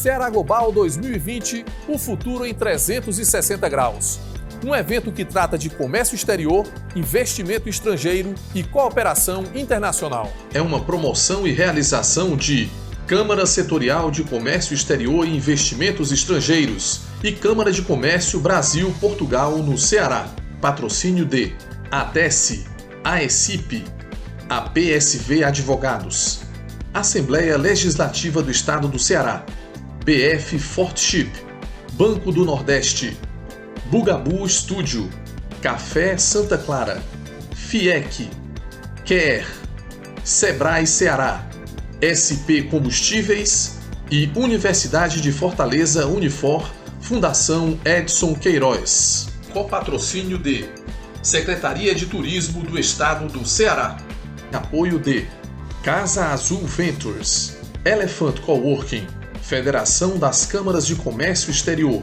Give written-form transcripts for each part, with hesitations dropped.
Ceará Global 2020, o futuro em 360 graus. Um evento que trata de comércio exterior, investimento estrangeiro e cooperação internacional. É uma promoção e realização de Câmara Setorial de Comércio Exterior e Investimentos Estrangeiros e Câmara de Comércio Brasil-Portugal no Ceará. Patrocínio de ADESE, AECIP, APSV Advogados, Assembleia Legislativa do Estado do Ceará, BF Fortship, Banco do Nordeste, Bugabu Studio, Café Santa Clara, FIEC, Quer, Sebrae Ceará, SP Combustíveis e Universidade de Fortaleza Unifor, Fundação Edson Queiroz. Copatrocínio de Secretaria de Turismo do Estado do Ceará. Apoio de Casa Azul Ventures, Elephant Coworking, Federação das Câmaras de Comércio Exterior,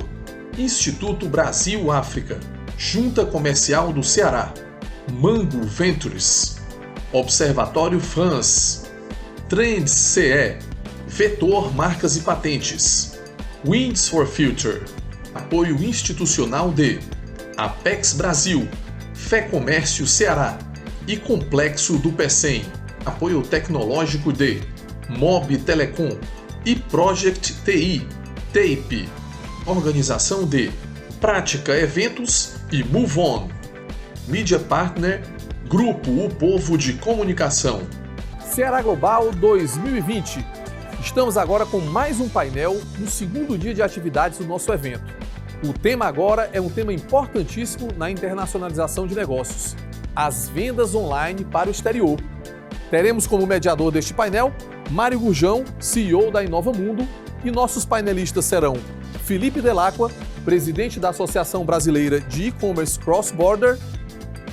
Instituto Brasil-África, Junta Comercial do Ceará, Mango Ventures, Observatório France, Trends CE, Vetor Marcas e Patentes, Winds for Future, apoio institucional de Apex Brasil, Fé Comércio Ceará e Complexo do PECEM, apoio tecnológico de Mob Telecom e Project TI, TAPE, organização de Prática Eventos e Move On. Mídia Partner, Grupo O Povo de Comunicação. Ceará Global 2020. Estamos agora com mais um painel no segundo dia de atividades do nosso evento. O tema agora é um tema importantíssimo na internacionalização de negócios: as vendas online para o exterior. Teremos como mediador deste painel Mário Gurjão, CEO da Inova Mundo, e nossos painelistas serão Felipe Delacqua, presidente da Associação Brasileira de E-Commerce Cross Border,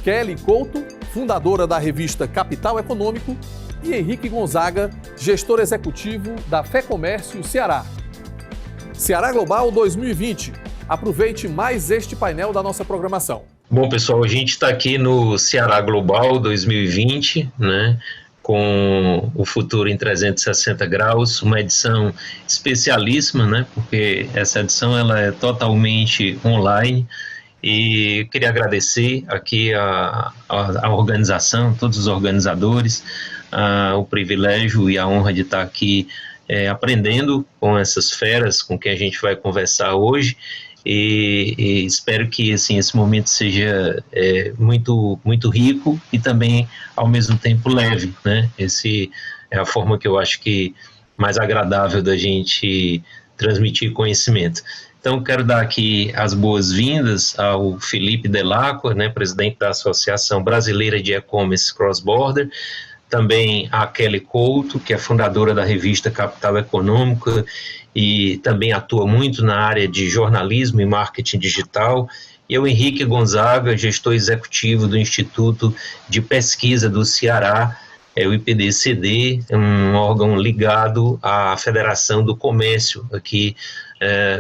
Kelly Couto, fundadora da revista Capital Econômico, e Henrique Gonzaga, gestor executivo da Fé Comércio Ceará. Ceará Global 2020. Aproveite mais este painel da nossa programação. Bom, pessoal, a gente está aqui no Ceará Global 2020, né, com o futuro em 360 graus, uma edição especialíssima, né, porque essa edição ela é totalmente online. E eu queria agradecer aqui a organização, todos os organizadores, o privilégio e a honra de estar aqui aprendendo com essas feras com quem a gente vai conversar hoje. E espero que assim, esse momento seja muito, muito rico e também, ao mesmo tempo, leve, né? Essa é a forma que eu acho que mais agradável da gente transmitir conhecimento. Então, quero dar aqui as boas-vindas ao Felipe Delacqua, né, presidente da Associação Brasileira de E-Commerce Cross Border, também a Kelly Couto, que é fundadora da revista Capital Econômica e também atua muito na área de jornalismo e marketing digital, e o Henrique Gonzaga, gestor executivo do Instituto de Pesquisa do Ceará, o IPD-CD, um órgão ligado à Federação do Comércio aqui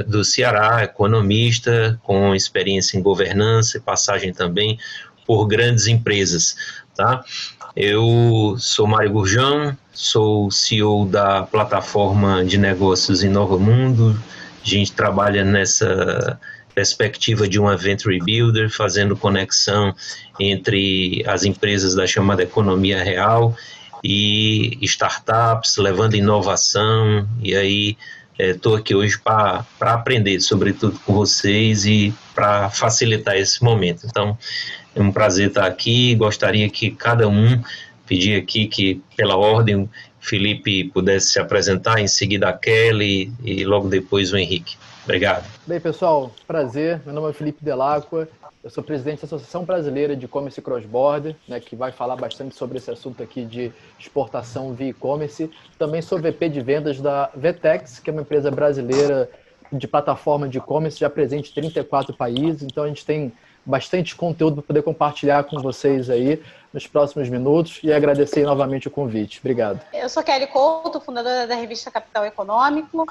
do Ceará, economista, com experiência em governança e passagem também por grandes empresas, tá? Eu sou Mário Gurjão, sou CEO da plataforma de negócios Inova Mundo. A gente trabalha nessa perspectiva de uma Venture Builder, fazendo conexão entre as empresas da chamada economia real e startups, levando inovação, e aí estou aqui hoje para aprender, sobretudo com vocês, e para facilitar esse momento. Então, é um prazer estar aqui. Gostaria que cada um, pedir aqui que, pela ordem, o Felipe pudesse se apresentar, em seguida a Kelly e logo depois o Henrique. Obrigado. Bem, pessoal, prazer. Meu nome é Felipe Delacqua. Eu sou presidente da Associação Brasileira de E-Commerce Cross Border, né, que vai falar bastante sobre esse assunto aqui de exportação via e-commerce. Também sou VP de vendas da Vetex, que é uma empresa brasileira de plataforma de e-commerce já presente em 34 países. Então a gente tem bastante conteúdo para poder compartilhar com vocês aí nos próximos minutos, e agradecer novamente o convite. Obrigado. Eu sou Kelly Couto, fundadora da revista Capital Econômico.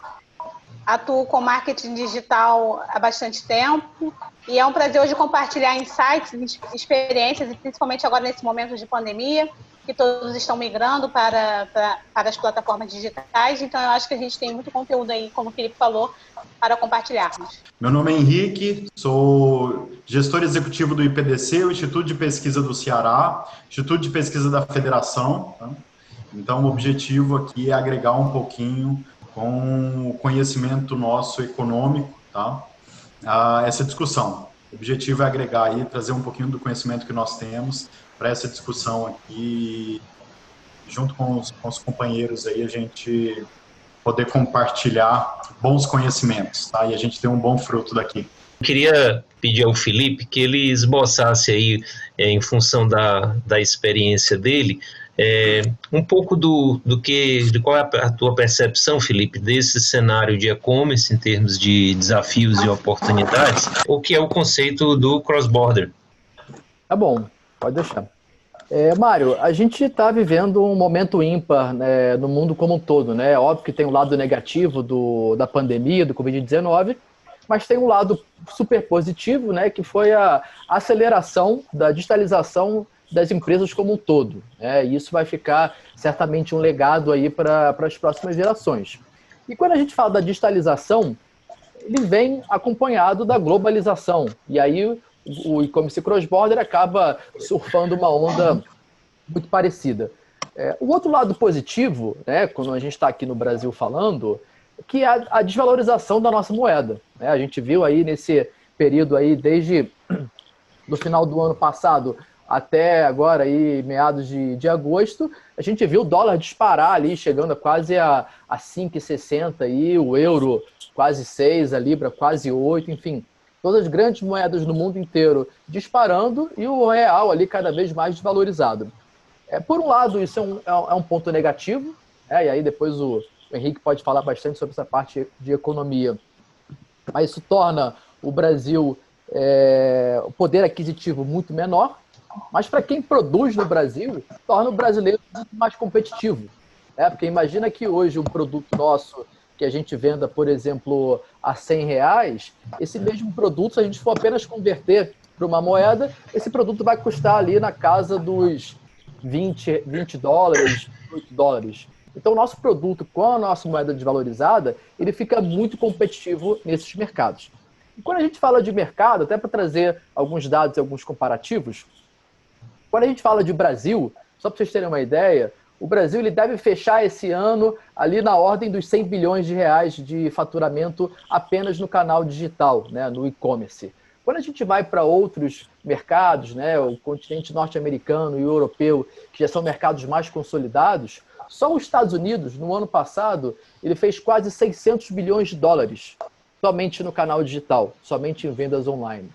Atuo com marketing digital há bastante tempo e é um prazer hoje compartilhar insights, experiências, e principalmente agora nesse momento de pandemia, que todos estão migrando para as plataformas digitais, então eu acho que a gente tem muito conteúdo aí, como o Felipe falou, para compartilharmos. Meu nome é Henrique, sou gestor executivo do IPDC, o Instituto de Pesquisa do Ceará, Instituto de Pesquisa da Federação. Tá? Então, o objetivo aqui é agregar um pouquinho com o conhecimento nosso econômico, tá? A essa discussão. O objetivo é agregar aí, trazer um pouquinho do conhecimento que nós temos para essa discussão aqui, junto com os companheiros aí, a gente poder compartilhar bons conhecimentos, tá? E a gente ter um bom fruto daqui. Eu queria pedir ao Felipe que ele esboçasse aí, em função da experiência dele, um pouco de qual é a tua percepção, Felipe, desse cenário de e-commerce em termos de desafios e oportunidades, o que é o conceito do cross-border. Tá bom, pode deixar. Mário, a gente está vivendo um momento ímpar, né, no mundo como um todo, né? Óbvio que tem um lado negativo da pandemia, do Covid-19, mas tem um lado super positivo, né, que foi a aceleração da digitalização das empresas como um todo. Né? E isso vai ficar certamente um legado aí para as próximas gerações. E quando a gente fala da digitalização, ele vem acompanhado da globalização. E aí o e-commerce cross-border acaba surfando uma onda muito parecida. O outro lado positivo, né, quando a gente está aqui no Brasil falando, que é a desvalorização da nossa moeda. Né? A gente viu aí nesse período aí, desde no final do ano passado até agora, aí, meados de agosto, a gente viu o dólar disparar ali, chegando a quase a 5,60, aí, o euro quase 6, a libra quase 8, enfim. Todas as grandes moedas no mundo inteiro disparando e o real ali cada vez mais desvalorizado. Por um lado, isso é um ponto negativo, e aí depois o Henrique pode falar bastante sobre essa parte de economia, mas isso torna o Brasil o poder aquisitivo muito menor, mas para quem produz no Brasil, torna o brasileiro muito mais competitivo. Porque imagina que hoje um produto nosso que a gente venda, por exemplo, a R$100, esse mesmo produto, se a gente for apenas converter para uma moeda, esse produto vai custar ali na casa dos $20, $8. Então, o nosso produto, com a nossa moeda desvalorizada, ele fica muito competitivo nesses mercados. E quando a gente fala de mercado, até para trazer alguns dados e alguns comparativos, quando a gente fala de Brasil, só para vocês terem uma ideia, o Brasil ele deve fechar esse ano ali na ordem dos 100 bilhões de reais de faturamento apenas no canal digital, né, no e-commerce. Quando a gente vai para outros mercados, né, o continente norte-americano e o europeu, que já são mercados mais consolidados, só os Estados Unidos, no ano passado, ele fez quase 600 bilhões de dólares somente no canal digital, somente em vendas online.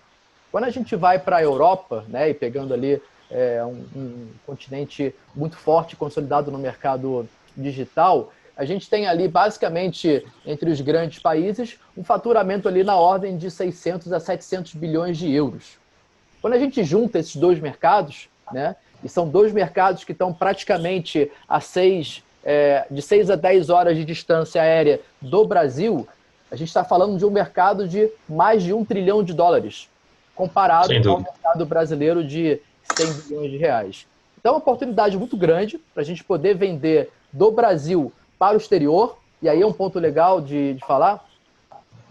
Quando a gente vai para a Europa, né, e pegando ali um continente muito forte, consolidado no mercado digital, a gente tem ali basicamente, entre os grandes países, um faturamento ali na ordem de 600 a 700 bilhões de euros. Quando a gente junta esses dois mercados, né, e são dois mercados que estão praticamente de 6 a 10 horas de distância aérea do Brasil, a gente está falando de um mercado de mais de $1 trilhão, comparado ao mercado brasileiro de 100 bilhões de reais. Então, é uma oportunidade muito grande para a gente poder vender do Brasil para o exterior, e aí é um ponto legal de falar.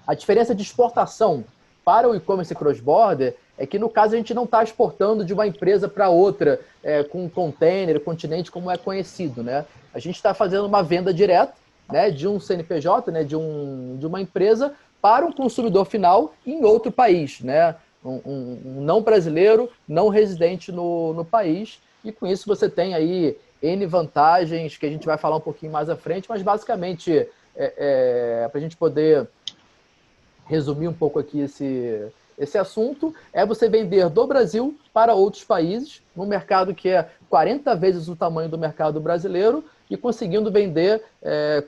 A diferença de exportação para o e-commerce cross-border é que, no caso, a gente não está exportando de uma empresa para outra, com container, continente, como é conhecido. Né? A gente está fazendo uma venda direta, né, de um CNPJ, né, de uma empresa, para um consumidor final em outro país, né? Um não brasileiro, não residente no país, e com isso você tem aí N vantagens que a gente vai falar um pouquinho mais à frente, mas basicamente, para a gente poder resumir um pouco aqui esse assunto, é você vender do Brasil para outros países, num mercado que é 40 vezes o tamanho do mercado brasileiro, e conseguindo vender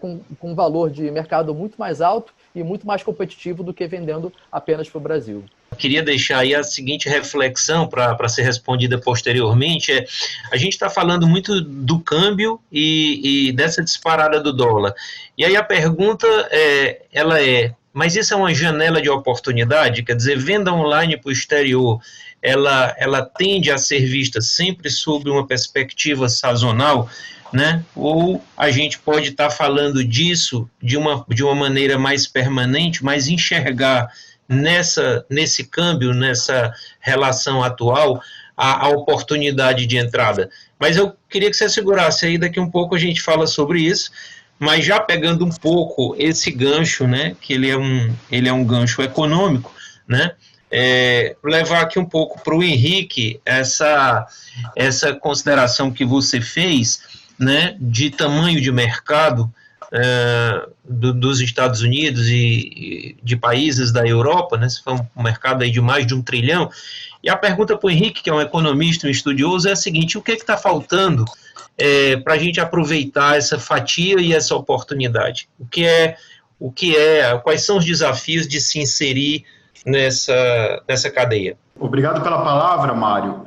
com um valor de mercado muito mais alto e muito mais competitivo do que vendendo apenas para o Brasil. Queria deixar aí a seguinte reflexão para ser respondida posteriormente. A gente está falando muito do câmbio e dessa disparada do dólar. E aí a pergunta mas isso é uma janela de oportunidade, quer dizer, venda online para o exterior, ela tende a ser vista sempre sob uma perspectiva sazonal, né? Ou a gente pode estar falando disso de uma maneira mais permanente, mas enxergar nesse câmbio, nessa relação atual, a oportunidade de entrada. Mas eu queria que você segurasse aí, daqui um pouco a gente fala sobre isso, mas já pegando um pouco esse gancho, né, que ele é um gancho econômico, né, levar aqui um pouco para o Henrique essa consideração que você fez, né, de tamanho de mercado dos Estados Unidos e de países da Europa, né, se foi um mercado aí de mais de 1 trilhão, e a pergunta para o Henrique, que é um economista, um estudioso, é a seguinte: o que está faltando para a gente aproveitar essa fatia e essa oportunidade? Quais são os desafios de se inserir nessa cadeia? Obrigado pela palavra, Mário.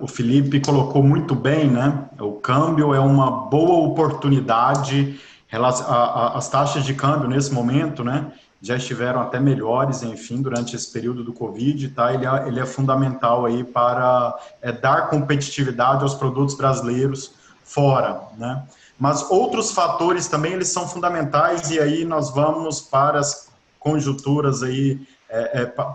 O Felipe colocou muito bem, né? O câmbio é uma boa oportunidade. As taxas de câmbio nesse momento, né, já estiveram até melhores, enfim, durante esse período do Covid, tá? Ele é fundamental aí para dar competitividade aos produtos brasileiros fora, né? Mas outros fatores também, eles são fundamentais, e aí nós vamos para as conjunturas aí,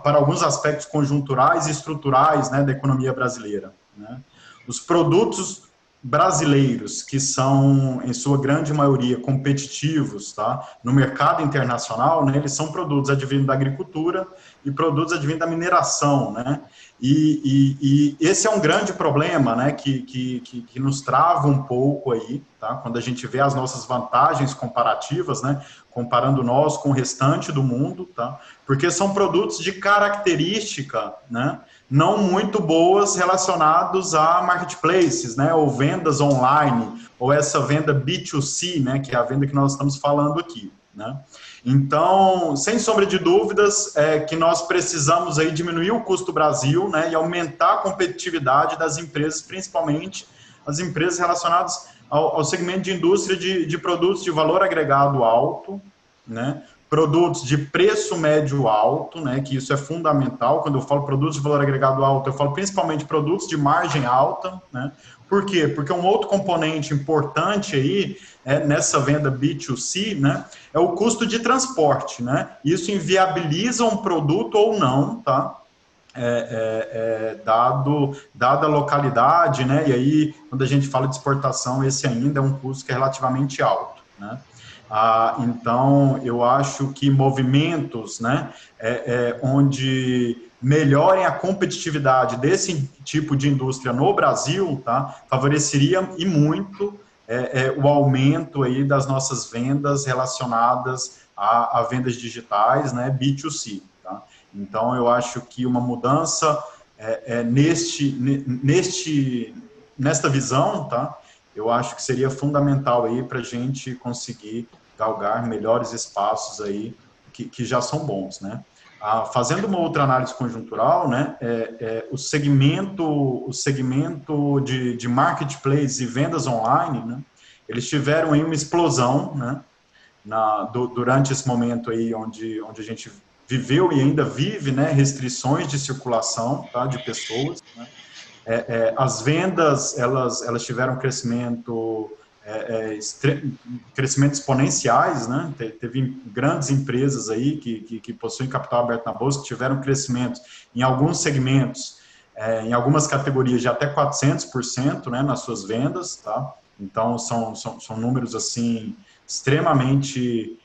para alguns aspectos conjunturais e estruturais, né, da economia brasileira, né? Os produtos brasileiros, que são, em sua grande maioria, competitivos, tá, no mercado internacional, né, eles são produtos advindos da agricultura e produtos advindos da mineração, né, e esse é um grande problema, né, que nos trava um pouco aí, tá, quando a gente vê as nossas vantagens comparativas, né, comparando nós com o restante do mundo, tá, porque são produtos de característica, né, não muito boas relacionados a marketplaces, né, ou vendas online, ou essa venda B2C, né, que é a venda que nós estamos falando aqui, né. Então, sem sombra de dúvidas, que nós precisamos aí diminuir o custo do Brasil, né, e aumentar a competitividade das empresas, principalmente as empresas relacionadas ao segmento de indústria de produtos de valor agregado alto, né, produtos de preço médio alto, né, que isso é fundamental. Quando eu falo produtos de valor agregado alto, eu falo principalmente produtos de margem alta, né. Por quê? Porque um outro componente importante aí, nessa venda B2C, né, é o custo de transporte, né. Isso inviabiliza um produto ou não, tá? Dada a localidade, né, e aí, quando a gente fala de exportação, esse ainda é um custo que é relativamente alto, né. Então, eu acho que movimentos, né, onde melhorem a competitividade desse tipo de indústria no Brasil, tá, favoreceria e muito o aumento aí das nossas vendas relacionadas a vendas digitais, né, B2C, tá. Então, eu acho que uma mudança nesta visão, tá, eu acho que seria fundamental aí para a gente conseguir galgar melhores espaços aí que já são bons, né. Fazendo uma outra análise conjuntural, né, o segmento de marketplace e vendas online, né, eles tiveram aí uma explosão, né, durante esse momento aí onde a gente viveu e ainda vive, né, restrições de circulação, tá, de pessoas, né. As vendas, elas tiveram crescimento exponenciais, né? Teve grandes empresas aí que possuem capital aberto na bolsa, que tiveram crescimento em alguns segmentos, em algumas categorias de até 400%, né, nas suas vendas, tá? Então, são números, assim, extremamente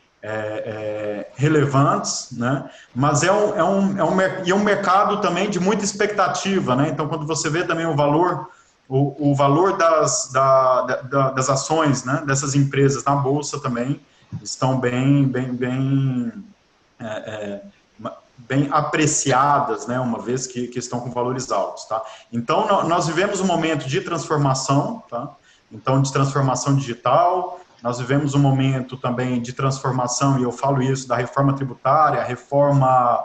relevantes, né? Mas é um mercado também de muita expectativa, né? Então, quando você vê também o valor das ações, né, dessas empresas na bolsa também estão bem apreciadas, né, uma vez que estão com valores altos, tá? Então, nós vivemos um momento de transformação, tá? Então, de transformação digital. Nós vivemos um momento também de transformação, e eu falo isso, da reforma tributária, reforma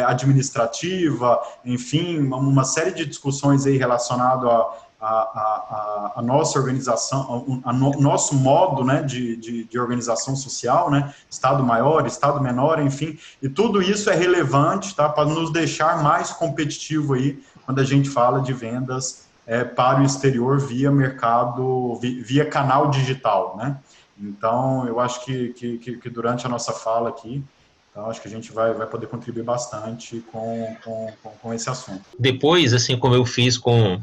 administrativa, enfim, uma série de discussões aí relacionadas a nossa organização, nosso modo, né, de organização social, né, Estado maior, Estado menor, enfim, e tudo isso é relevante, tá, para nos deixar mais competitivo aí quando a gente fala de vendas para o exterior via mercado, via canal digital, né? Então, eu acho que durante a nossa fala aqui, então, acho que a gente vai poder contribuir bastante com esse assunto. Depois, assim como eu fiz com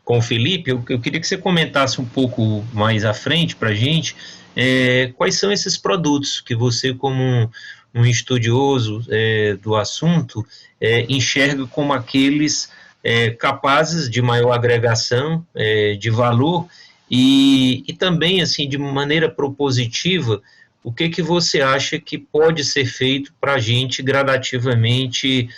o Felipe, eu queria que você comentasse um pouco mais à frente para a gente quais são esses produtos que você, como um estudioso do assunto, enxerga como aqueles capazes de maior agregação de valor e também, assim, de maneira propositiva, o que você acha que pode ser feito para a gente gradativamente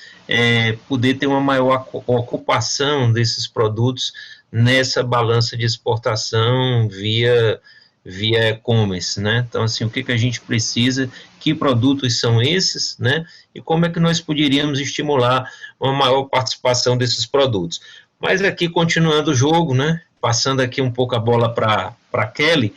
poder ter uma maior ocupação desses produtos nessa balança de exportação via e-commerce, né? Então, assim, o que a gente precisa, que produtos são esses, né? E como é que nós poderíamos estimular uma maior participação desses produtos. Mas aqui, continuando o jogo, né? Passando aqui um pouco a bola para Kelly,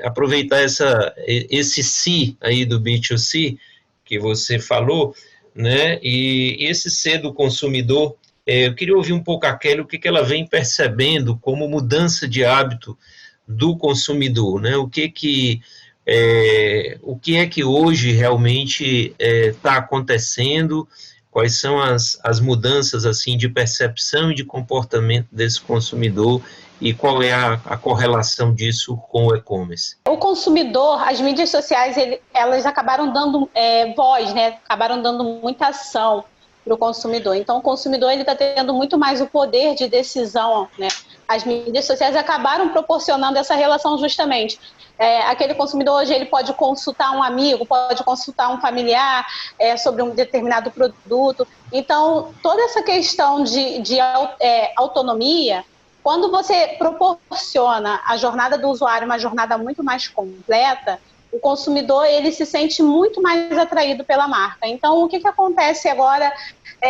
aproveitar esse C aí do B2C que você falou, né? E esse C do consumidor, eu queria ouvir um pouco a Kelly, o que ela vem percebendo como mudança de hábito do consumidor, né? O que é que hoje realmente está acontecendo, quais são as mudanças assim de percepção e de comportamento desse consumidor e qual é a correlação disso com o e-commerce? O consumidor, as mídias sociais, elas acabaram dando voz, né? Acabaram dando muita ação para o consumidor. Então, o consumidor está tendo muito mais o poder de decisão, né? As mídias sociais acabaram proporcionando essa relação justamente. Aquele consumidor hoje ele pode consultar um amigo, pode consultar um familiar sobre um determinado produto. Então, toda essa questão de autonomia, quando você proporciona a jornada do usuário uma jornada muito mais completa, o consumidor ele se sente muito mais atraído pela marca. Então, o que acontece agora,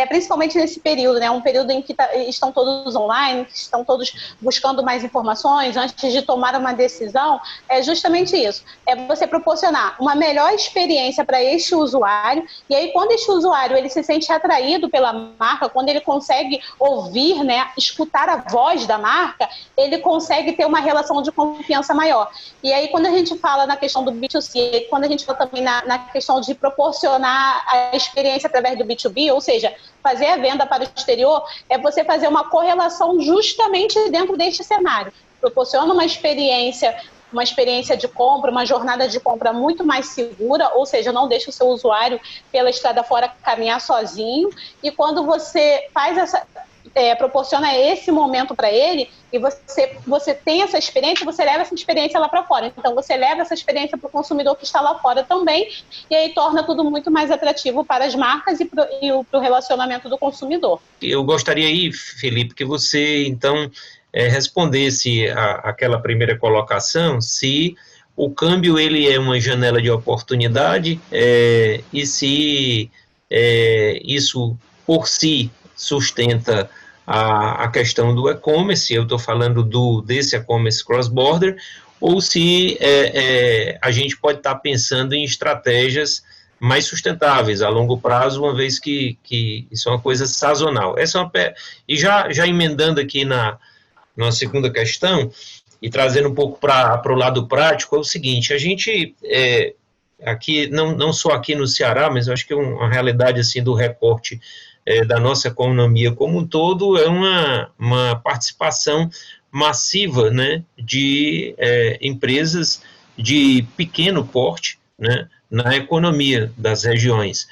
principalmente nesse período, né, um período em que estão todos online, estão todos buscando mais informações antes de tomar uma decisão, é justamente isso. É você proporcionar uma melhor experiência para este usuário, e aí quando este usuário ele se sente atraído pela marca, quando ele consegue ouvir, né, escutar a voz da marca, ele consegue ter uma relação de confiança maior. E aí quando a gente fala na questão do B2C, quando a gente fala também na questão de proporcionar a experiência através do B2B, ou seja, fazer a venda para o exterior, é você fazer uma correlação justamente dentro deste cenário. Proporciona uma experiência de compra, uma jornada de compra muito mais segura, ou seja, não deixa o seu usuário pela estrada fora caminhar sozinho, e quando você faz proporciona esse momento para ele, e você tem essa experiência, você leva essa experiência lá para fora. Então, você leva essa experiência para o consumidor que está lá fora também, e aí torna tudo muito mais atrativo para as marcas e para o relacionamento do consumidor. Eu gostaria aí, Felipe, que você, então, respondesse aquela primeira colocação, se o câmbio ele é uma janela de oportunidade e se isso, por si, sustenta a questão do e-commerce, eu estou falando desse e-commerce cross-border, ou se a gente pode estar pensando em estratégias mais sustentáveis a longo prazo, uma vez que isso é uma coisa sazonal. E já emendando aqui na segunda questão, e trazendo um pouco para o lado prático, é o seguinte, a gente, aqui, não só aqui no Ceará, mas eu acho que é uma realidade assim, do recorte da nossa economia como um todo, é uma participação massiva, né, de empresas de pequeno porte, né, na economia das regiões.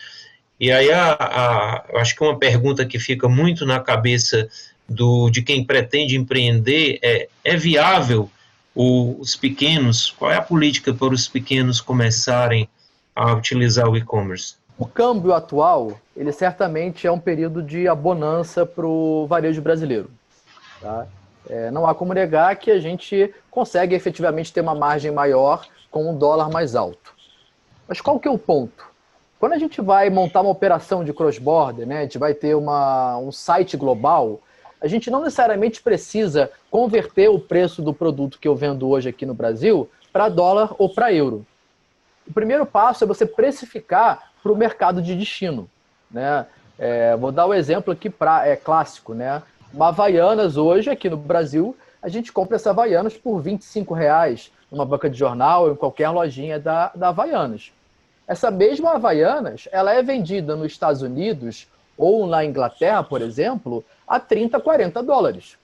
E aí eu acho que uma pergunta que fica muito na cabeça de quem pretende empreender é viável os pequenos? Qual é a política para os pequenos começarem a utilizar o e-commerce? O câmbio atual, ele certamente é um período de abonança para o varejo brasileiro. Tá? Não há como negar que a gente consegue efetivamente ter uma margem maior com um dólar mais alto. Mas qual que é o ponto? Quando a gente vai montar uma operação de cross-border, né, a gente vai ter um site global, a gente não necessariamente precisa converter o preço do produto que eu vendo hoje aqui no Brasil para dólar ou para euro. O primeiro passo é você precificar para o mercado de destino, né? Vou dar um exemplo aqui clássico, né? Uma Havaianas hoje, aqui no Brasil, a gente compra essa Havaianas por R$25 numa banca de jornal ou em qualquer lojinha da Havaianas. Essa mesma Havaianas, ela é vendida nos Estados Unidos ou na Inglaterra, por exemplo, a 30, 40 dólares.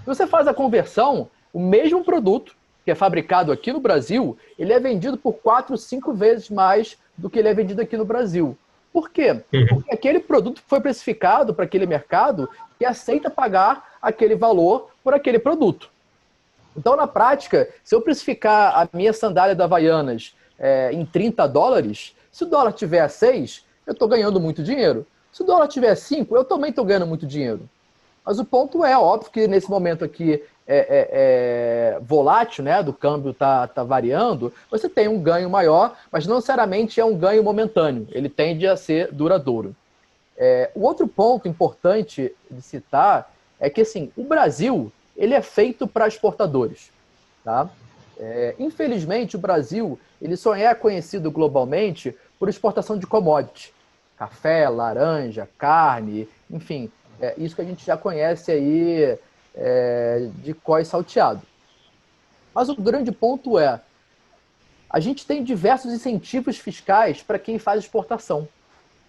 Se você faz a conversão, o mesmo produto que é fabricado aqui no Brasil, ele é vendido por 4, 5 vezes mais do que ele é vendido aqui no Brasil. Por quê? Porque aquele produto foi precificado para aquele mercado que aceita pagar aquele valor por aquele produto. Então, na prática, se eu precificar a minha sandália da Havaianas em 30 dólares, se o dólar tiver a 6, eu estou ganhando muito dinheiro. Se o dólar tiver 5, eu também estou ganhando muito dinheiro. Mas o ponto é, óbvio que nesse momento aqui volátil, né, do câmbio tá variando, você tem um ganho maior, mas não necessariamente é um ganho momentâneo, ele tende a ser duradouro. O outro ponto importante de citar é que assim, o Brasil ele é feito para exportadores. Tá? Infelizmente, o Brasil ele só é conhecido globalmente por exportação de commodity. Café, laranja, carne, enfim, isso que a gente já conhece aí de COI salteado. Mas o grande ponto é, a gente tem diversos incentivos fiscais para quem faz exportação.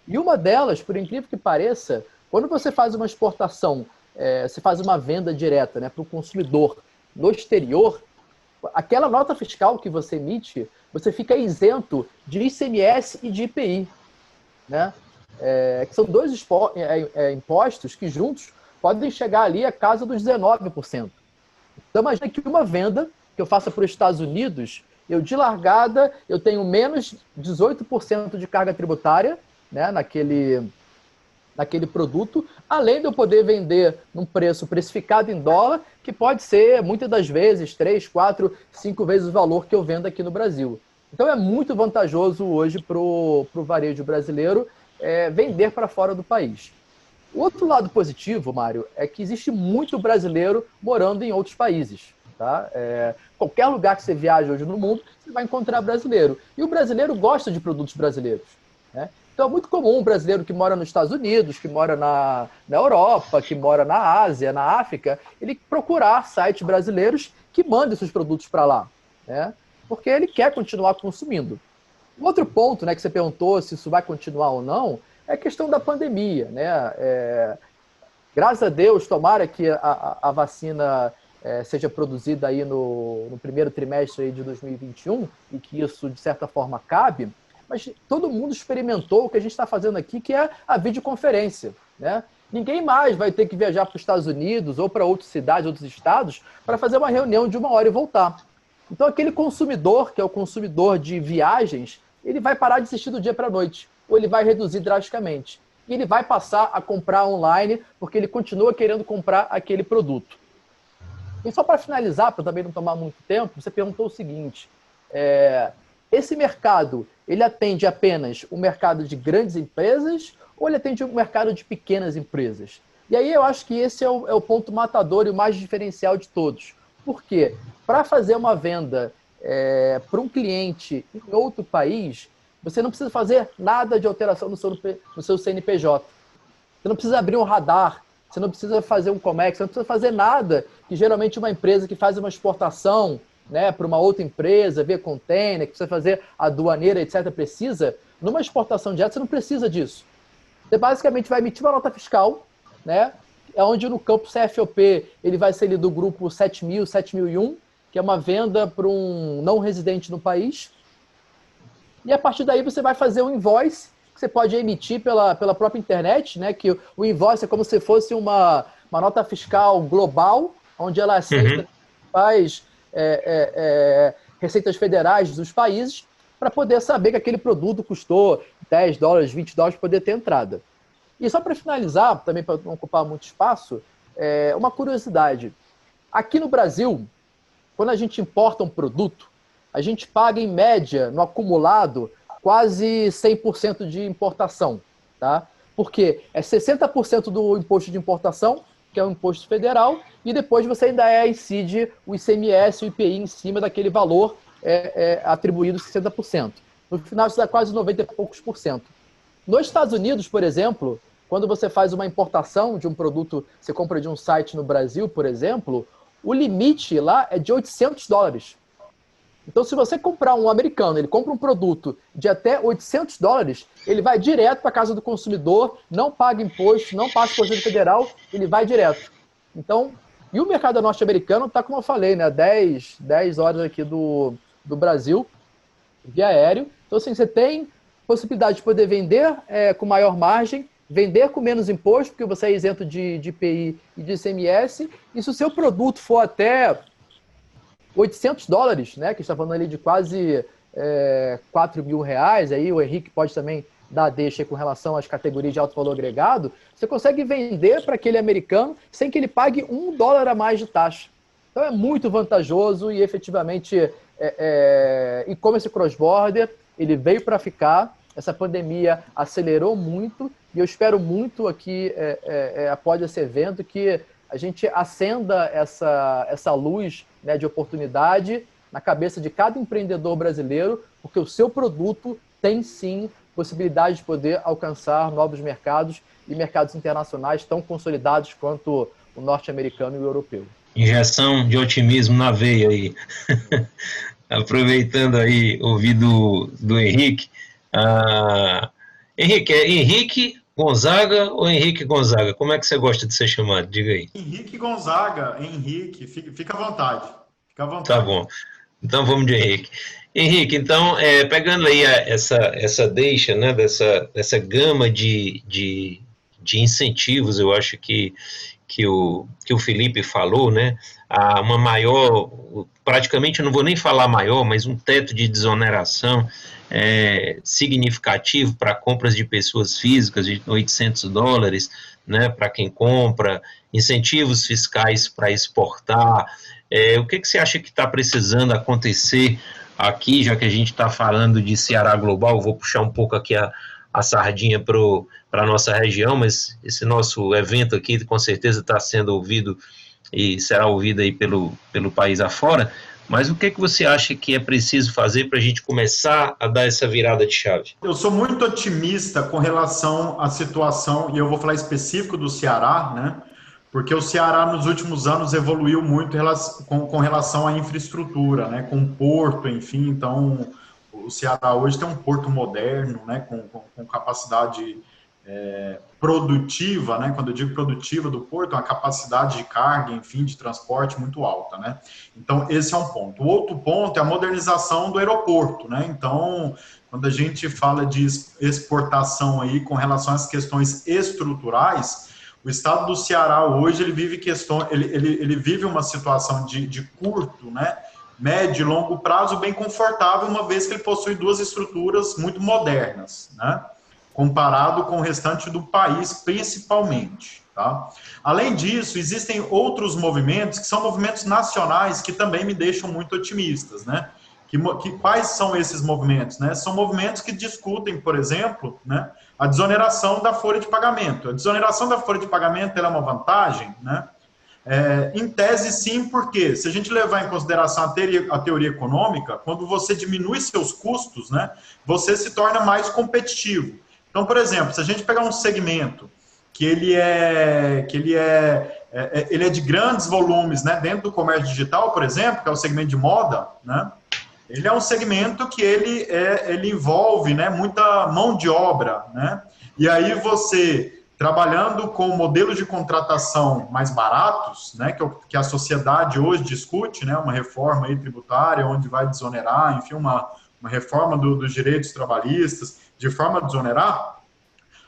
E uma delas, por incrível que pareça, quando você faz uma exportação, você faz uma venda direta, né, para o consumidor no exterior, aquela nota fiscal que você emite, você fica isento de ICMS e de IPI. Né? Que são dois impostos que juntos podem chegar ali a casa dos 19%. Então imagina que uma venda que eu faça para os Estados Unidos, de largada, eu tenho menos 18% de carga tributária, né, naquele produto, além de eu poder vender num preço precificado em dólar, que pode ser, muitas das vezes, 3, 4, 5 vezes o valor que eu vendo aqui no Brasil. Então é muito vantajoso hoje para o varejo brasileiro vender para fora do país. O outro lado positivo, Mário, é que existe muito brasileiro morando em outros países. Tá? Qualquer lugar que você viaja hoje no mundo, você vai encontrar brasileiro. E o brasileiro gosta de produtos brasileiros. Né? Então é muito comum um brasileiro que mora nos Estados Unidos, que mora na Europa, que mora na Ásia, na África, ele procurar sites brasileiros que mandem seus produtos para lá. Né? Porque ele quer continuar consumindo. Um outro ponto, né, que você perguntou se isso vai continuar ou não, é a questão da pandemia. Né? Graças a Deus, tomara que a vacina seja produzida aí no primeiro trimestre aí de 2021 e que isso, de certa forma, acabe, mas todo mundo experimentou o que a gente está fazendo aqui, que é a videoconferência. Né? Ninguém mais vai ter que viajar para os Estados Unidos ou para outras cidades, outros estados, para fazer uma reunião de 1 hora e voltar. Então, aquele consumidor, que é o consumidor de viagens, ele vai parar de assistir do dia para a noite, ou ele vai reduzir drasticamente. E ele vai passar a comprar online, porque ele continua querendo comprar aquele produto. E só para finalizar, para também não tomar muito tempo, você perguntou o seguinte, esse mercado, ele atende apenas o mercado de grandes empresas, ou ele atende o mercado de pequenas empresas? E aí eu acho que esse é o ponto matador e o mais diferencial de todos. Por quê? Para fazer uma venda para um cliente em outro país, você não precisa fazer nada de alteração no seu CNPJ. Você não precisa abrir um radar, você não precisa fazer um Comex, você não precisa fazer nada que geralmente uma empresa que faz uma exportação, né, para uma outra empresa, via container, que precisa fazer aduaneira, etc., precisa. Numa exportação direta, você não precisa disso. Você basicamente vai emitir uma nota fiscal, né, onde no campo CFOP ele vai ser ali do grupo 7000, 7001, que é uma venda para um não residente no país. E a partir daí você vai fazer um invoice, que você pode emitir pela própria internet, né, que o invoice é como se fosse uma nota fiscal global, onde ela aceita faz receitas federais dos países, para poder saber que aquele produto custou 10 dólares, 20 dólares, para poder ter entrada. E só para finalizar, também para não ocupar muito espaço, uma curiosidade. Aqui no Brasil, quando a gente importa um produto, a gente paga, em média, no acumulado, quase 100% de importação. Tá? Porque 60% do imposto de importação que é o imposto federal, e depois você ainda incide o ICMS e o IPI em cima daquele valor atribuído 60%. No final, isso dá quase 90 e poucos %. Nos Estados Unidos, por exemplo, quando você faz uma importação de um produto, você compra de um site no Brasil, por exemplo, o limite lá é de $800. Então, se você comprar um americano, ele compra um produto de até $800, ele vai direto para a casa do consumidor, não paga imposto, não passa por Receita Federal, ele vai direto. Então, e o mercado norte-americano está, como eu falei, né, 10 horas aqui do Brasil, via aéreo. Então, assim, você tem possibilidade de poder vender com maior margem, vender com menos imposto, porque você é isento de IPI e de ICMS, e se o seu produto for até $800, né, que está falando ali de quase R$4 mil, aí o Henrique pode também dar a deixa com relação às categorias de alto valor agregado, você consegue vender para aquele americano sem que ele pague $1 a mais de taxa. Então é muito vantajoso e efetivamente e-commerce cross-border, ele veio para ficar, essa pandemia acelerou muito e eu espero muito aqui, após esse evento, que a gente acenda essa luz, né, de oportunidade na cabeça de cada empreendedor brasileiro, porque o seu produto tem sim possibilidade de poder alcançar novos mercados e mercados internacionais tão consolidados quanto o norte-americano e o europeu. Injeção de otimismo na veia aí. Aproveitando aí ouvir do Henrique. Henrique, é Henrique Gonzaga ou Henrique Gonzaga? Como é que você gosta de ser chamado? Diga aí. Henrique Gonzaga, Henrique, fica à vontade. Fica à vontade. Tá bom. Então vamos de Henrique. Henrique, então, pegando aí essa deixa, né, dessa gama de incentivos, eu acho que o Felipe falou, né, a uma maior, praticamente, eu não vou nem falar maior, mas um teto de desoneração significativo para compras de pessoas físicas de $800, né, para quem compra, incentivos fiscais para exportar. O que você acha que está precisando acontecer aqui, já que a gente está falando de Ceará Global? Vou puxar um pouco aqui a sardinha para a nossa região, mas esse nosso evento aqui com certeza está sendo ouvido e será ouvido aí pelo país afora. Mas o que você acha que é preciso fazer para a gente começar a dar essa virada de chave? Eu sou muito otimista com relação à situação, e eu vou falar específico do Ceará, né? Porque o Ceará nos últimos anos evoluiu muito com relação à infraestrutura, né? Com porto, enfim. Então, o Ceará hoje tem um porto moderno, né? Com capacidade produtiva, né? Quando eu digo produtiva do porto, uma capacidade de carga, enfim, de transporte muito alta, né? Então, esse é um ponto. O outro ponto é a modernização do aeroporto, né? Então, quando a gente fala de exportação aí com relação às questões estruturais, o estado do Ceará hoje ele vive uma situação de curto, né, médio e longo prazo bem confortável, uma vez que ele possui duas estruturas muito modernas, né, comparado com o restante do país, principalmente. Tá? Além disso, existem outros movimentos que são movimentos nacionais que também me deixam muito otimistas, né? Quais são esses movimentos? Né? São movimentos que discutem, por exemplo, né, a desoneração da folha de pagamento. A desoneração da folha de pagamento ela é uma vantagem? Né? Em tese, sim, porque se a gente levar em consideração a teoria econômica, quando você diminui seus custos, né, você se torna mais competitivo. Então, por exemplo, se a gente pegar um segmento que ele é de grandes volumes, né, dentro do comércio digital, por exemplo, que é o segmento de moda, né, ele é um segmento que ele envolve, né, muita mão de obra, né? E aí você, trabalhando com modelos de contratação mais baratos, né, que a sociedade hoje discute, né, uma reforma aí tributária onde vai desonerar, enfim, uma reforma dos direitos trabalhistas, de forma a desonerar,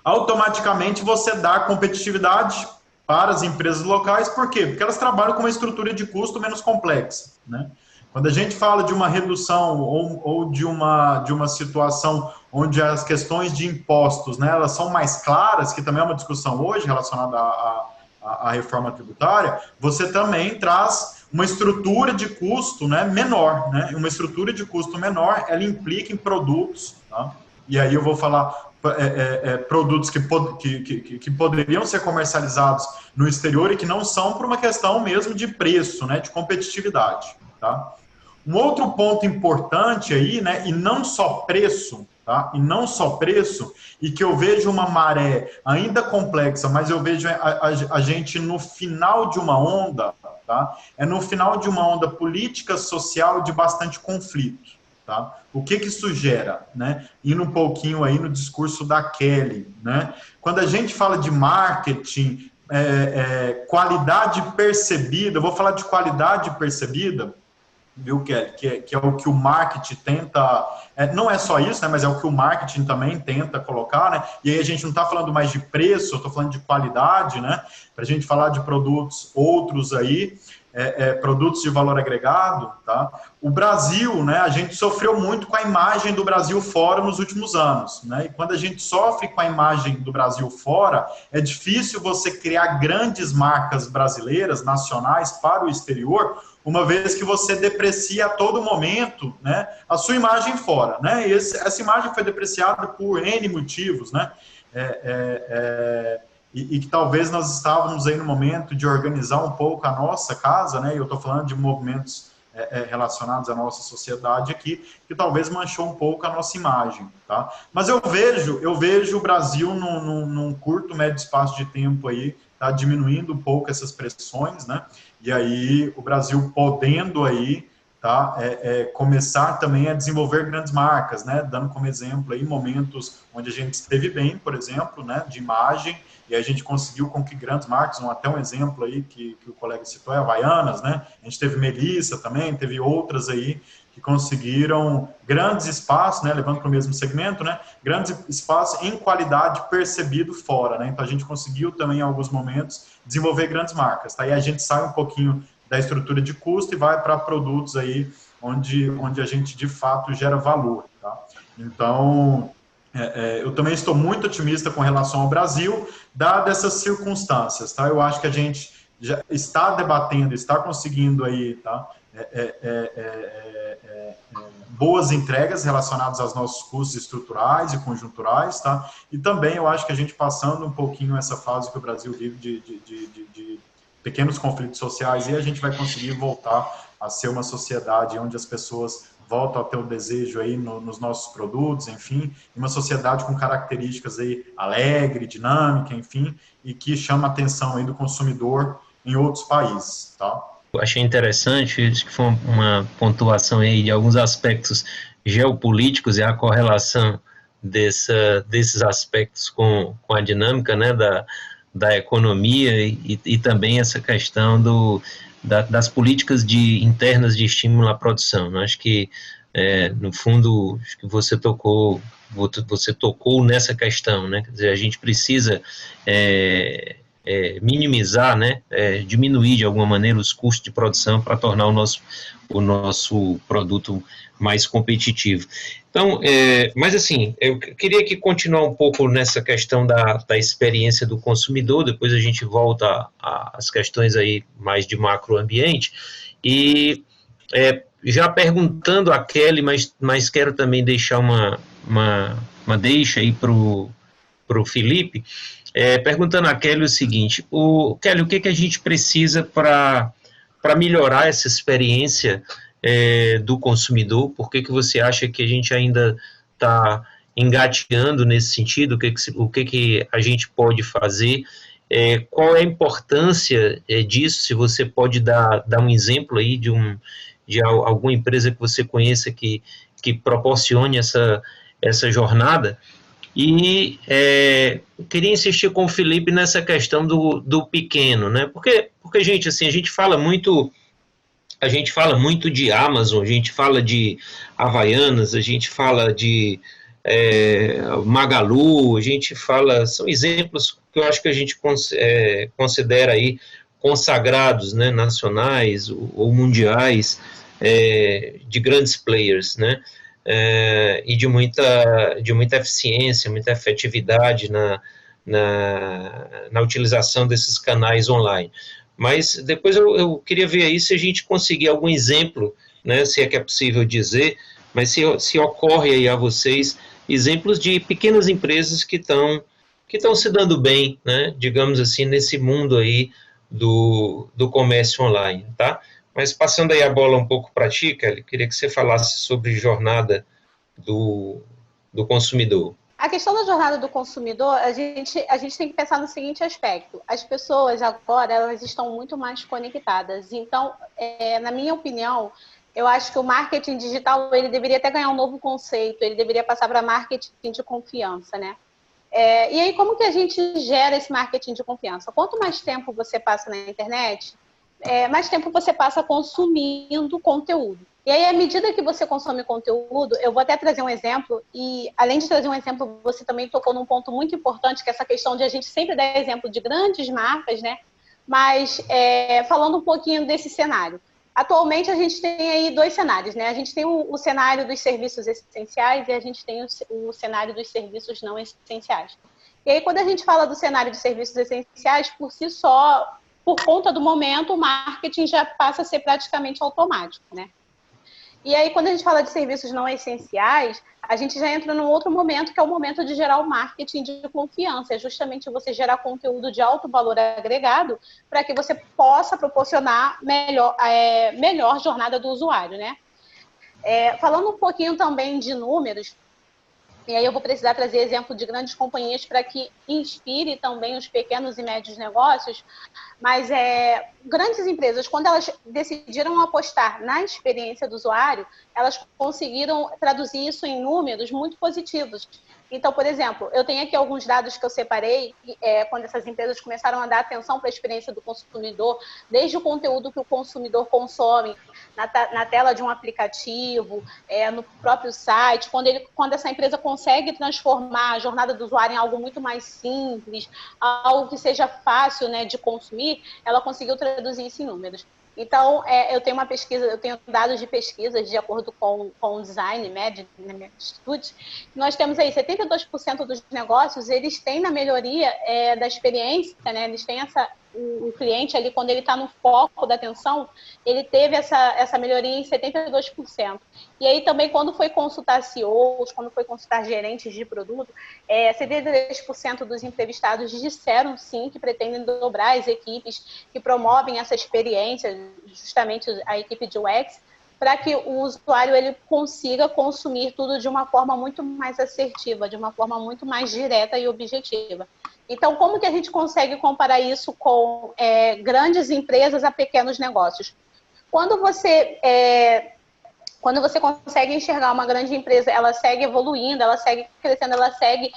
automaticamente você dá competitividade para as empresas locais. Por quê? Porque elas trabalham com uma estrutura de custo menos complexa, né? Quando a gente fala de uma redução ou de uma situação onde as questões de impostos, né, elas são mais claras, que também é uma discussão hoje relacionada à reforma tributária, você também traz uma estrutura de custo, né, menor. Né? Uma estrutura de custo menor, ela implica em produtos, tá? E aí eu vou falar produtos que poderiam ser comercializados no exterior e que não são por uma questão mesmo de preço, né, de competitividade, tá? Um outro ponto importante aí, né, e não só preço, tá? E que eu vejo uma maré ainda complexa, mas eu vejo a gente no final de uma onda, tá? É no final de uma onda política, social de bastante conflito, tá? O que isso gera, né? Indo um pouquinho aí no discurso da Kelly, né? Quando a gente fala de marketing, qualidade percebida, eu vou falar de qualidade percebida, viu, Kelly? Que é o que o marketing tenta... não é só isso, né? Mas é o que o marketing também tenta colocar, né? E aí a gente não está falando mais de preço, eu estou falando de qualidade, né? Para a gente falar de produtos outros aí, produtos de valor agregado, tá? O Brasil, né? A gente sofreu muito com a imagem do Brasil fora nos últimos anos, né? E quando a gente sofre com a imagem do Brasil fora, é difícil você criar grandes marcas brasileiras, nacionais, para o exterior, uma vez que você deprecia a todo momento, né, a sua imagem fora, né? E essa imagem foi depreciada por N motivos, né? E que talvez nós estávamos aí no momento de organizar um pouco a nossa casa, né? E eu estou falando de movimentos relacionados à nossa sociedade aqui, que talvez manchou um pouco a nossa imagem, tá? Mas eu vejo o Brasil num curto, médio espaço de tempo aí, tá diminuindo um pouco essas pressões, né? E aí o Brasil podendo aí, tá, começar também a desenvolver grandes marcas, né? Dando como exemplo aí momentos onde a gente esteve bem, por exemplo, né, de imagem, e a gente conseguiu com que grandes marcas, até um exemplo aí que o colega citou, é Havaianas, né? A gente teve Melissa também, teve outras aí que conseguiram grandes espaços, né, levando para o mesmo segmento, né, grandes espaços em qualidade percebido fora, né? Então a gente conseguiu também em alguns momentos desenvolver grandes marcas, tá? E a gente sai um pouquinho da estrutura de custo e vai para produtos aí onde a gente de fato gera valor, tá? Então eu também estou muito otimista com relação ao Brasil, dadas essas circunstâncias, tá? Eu acho que a gente já está debatendo, está conseguindo aí, tá? Boas entregas relacionadas aos nossos custos estruturais e conjunturais, tá? E também eu acho que a gente passando um pouquinho essa fase que o Brasil vive de pequenos conflitos sociais, e a gente vai conseguir voltar a ser uma sociedade onde as pessoas voltam a ter o desejo aí nos nossos produtos, enfim, uma sociedade com características aí alegre, dinâmica, enfim, e que chama a atenção aí do consumidor em outros países, tá? Eu achei interessante, acho que foi uma pontuação aí de alguns aspectos geopolíticos e a correlação desses aspectos com a dinâmica, né, da economia e também essa questão das políticas internas de estímulo à produção. Acho que, no fundo, acho que você tocou nessa questão, né? Quer dizer, a gente precisa minimizar, né? Diminuir de alguma maneira os custos de produção para tornar o nosso produto mais competitivo. Então, mas assim, eu queria que continuar um pouco nessa questão da experiência do consumidor, depois a gente volta às questões aí mais de macroambiente, e já perguntando a Kelly, mas quero também deixar uma deixa aí para o Felipe, perguntando a Kelly o seguinte, Kelly, o que a gente precisa para melhorar essa experiência do consumidor? Por que você acha que a gente ainda está engateando nesse sentido? O que a gente pode fazer? Qual é a importância disso? Se você pode dar um exemplo aí de alguma empresa que você conheça que proporcione essa jornada. E eu queria insistir com o Felipe nessa questão do pequeno, né? Porque gente, assim, a gente fala muito de Amazon, a gente fala de Havaianas, a gente fala de Magalu, a gente fala, são exemplos que eu acho que a gente considera aí consagrados, né, nacionais ou mundiais, de grandes players, né, e de muita eficiência, muita efetividade na utilização desses canais online. Mas depois eu queria ver aí se a gente conseguir algum exemplo, né, se é que é possível dizer, mas se ocorre aí a vocês exemplos de pequenas empresas que estão se dando bem, né, digamos assim, nesse mundo aí do comércio online, tá? Mas passando aí a bola um pouco para ti, Kelly, queria que você falasse sobre jornada do consumidor. A questão da jornada do consumidor, a gente tem que pensar no seguinte aspecto. As pessoas agora, elas estão muito mais conectadas. Então, na minha opinião, eu acho que o marketing digital, ele deveria até ganhar um novo conceito, ele deveria passar para marketing de confiança, né? E aí, como que a gente gera esse marketing de confiança? Quanto mais tempo você passa na internet, mais tempo você passa consumindo conteúdo. E aí, à medida que você consome conteúdo, eu vou até trazer um exemplo, e além de trazer um exemplo, você também tocou num ponto muito importante, que é essa questão de a gente sempre dar exemplo de grandes marcas, né? Mas, falando um pouquinho desse cenário. Atualmente, a gente tem aí 2 cenários, né? A gente tem o cenário dos serviços essenciais e a gente tem o cenário dos serviços não essenciais. E aí, quando a gente fala do cenário de serviços essenciais, por si só, por conta do momento, o marketing já passa a ser praticamente automático, né? E aí, quando a gente fala de serviços não essenciais, a gente já entra num outro momento, que é o momento de gerar o marketing de confiança. É justamente você gerar conteúdo de alto valor agregado para que você possa proporcionar melhor jornada do usuário, né? Falando um pouquinho também de números, e aí eu vou precisar trazer exemplo de grandes companhias para que inspire também os pequenos e médios negócios, mas grandes empresas, quando elas decidiram apostar na experiência do usuário, elas conseguiram traduzir isso em números muito positivos. Então, por exemplo, eu tenho aqui alguns dados que eu separei, quando essas empresas começaram a dar atenção para a experiência do consumidor, desde o conteúdo que o consumidor consome na tela de um aplicativo, no próprio site, quando essa empresa consegue transformar a jornada do usuário em algo muito mais simples, algo que seja fácil, né, de consumir, ela conseguiu traduzir isso em números. Então, eu tenho dados de pesquisas de acordo com o Design Med, Institute. Nós temos aí 72% dos negócios, eles têm na melhoria da experiência, né? Eles têm o cliente ali, quando ele está no foco da atenção, ele teve essa melhoria em 72%. E aí também, quando foi consultar CEOs, quando foi consultar gerentes de produto, 73% dos entrevistados disseram sim que pretendem dobrar as equipes que promovem essa experiência, justamente a equipe de UX, para que o usuário ele consiga consumir tudo de uma forma muito mais assertiva, de uma forma muito mais direta e objetiva. Então, como que a gente consegue comparar isso com grandes empresas a pequenos negócios? Quando você consegue enxergar uma grande empresa, ela segue evoluindo, ela segue crescendo, ela segue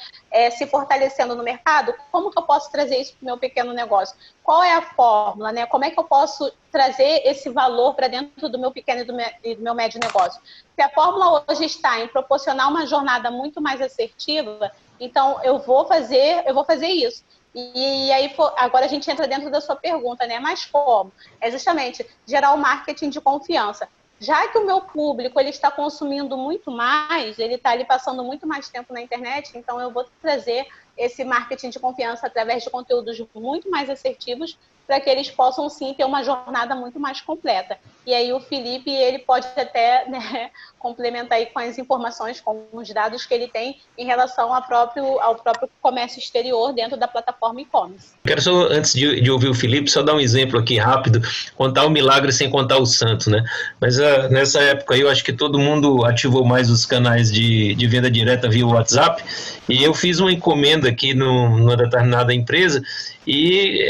se fortalecendo no mercado, como que eu posso trazer isso para o meu pequeno negócio? Qual é a fórmula, né? Como é que eu posso trazer esse valor para dentro do meu pequeno e do meu médio negócio? Se a fórmula hoje está em proporcionar uma jornada muito mais assertiva, então eu vou fazer isso. E aí, agora a gente entra dentro da sua pergunta, né? Mas como? É justamente gerar o marketing de confiança. Já que o meu público ele está consumindo muito mais, ele está ali passando muito mais tempo na internet, então eu vou trazer esse marketing de confiança através de conteúdos muito mais assertivos para que eles possam sim ter uma jornada muito mais completa. E aí o Felipe, ele pode até, né, complementar aí com as informações, com os dados que ele tem em relação ao próprio comércio exterior dentro da plataforma e-commerce. Quero só, antes de ouvir o Felipe, só dar um exemplo aqui rápido, contar o milagre sem contar o santo, né? Mas nessa época aí eu acho que todo mundo ativou mais os canais de venda direta via WhatsApp, e eu fiz uma encomenda aqui numa determinada empresa, e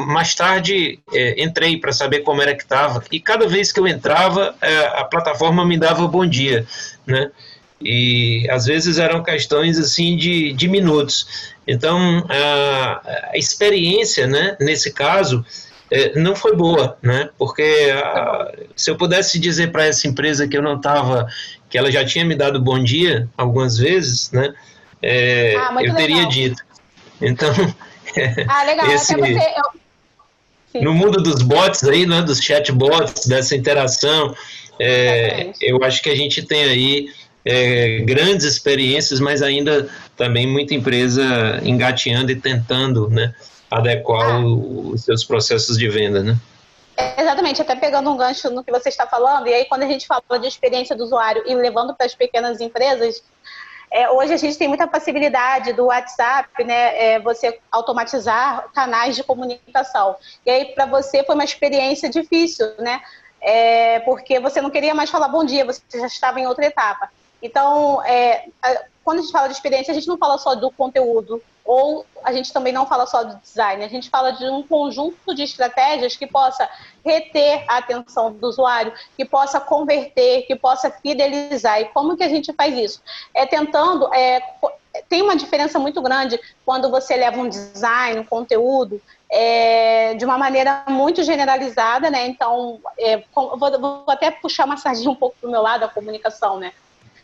mais tarde entrei para saber como era que estava, e cada vez que eu entrava, a plataforma me dava bom dia, né? E às vezes eram questões assim de minutos. Então a experiência, né, nesse caso não foi boa, né? Porque se eu pudesse dizer para essa empresa que eu não estava, que ela já tinha me dado bom dia algumas vezes, né? Eu teria dito. Então legal. No mundo dos bots aí, né, dos chatbots, dessa interação, eu acho que a gente tem aí grandes experiências, mas ainda também muita empresa engateando e tentando, né, adequar os seus processos de venda, né? Exatamente, até pegando um gancho no que você está falando, e aí quando a gente fala de experiência do usuário e levando para as pequenas empresas, Hoje a gente tem muita possibilidade do WhatsApp, né, você automatizar canais de comunicação. E aí, para você, foi uma experiência difícil, né? Porque você não queria mais falar bom dia, você já estava em outra etapa. Então, quando a gente fala de experiência, a gente não fala só do conteúdo, ou a gente também não fala só do design, a gente fala de um conjunto de estratégias que possa reter a atenção do usuário, que possa converter, que possa fidelizar. E como que a gente faz isso? Tentando... tem uma diferença muito grande quando você leva um design, um conteúdo, de uma maneira muito generalizada, né? Então, vou até puxar uma sardinha um pouco para o meu lado, a comunicação, né?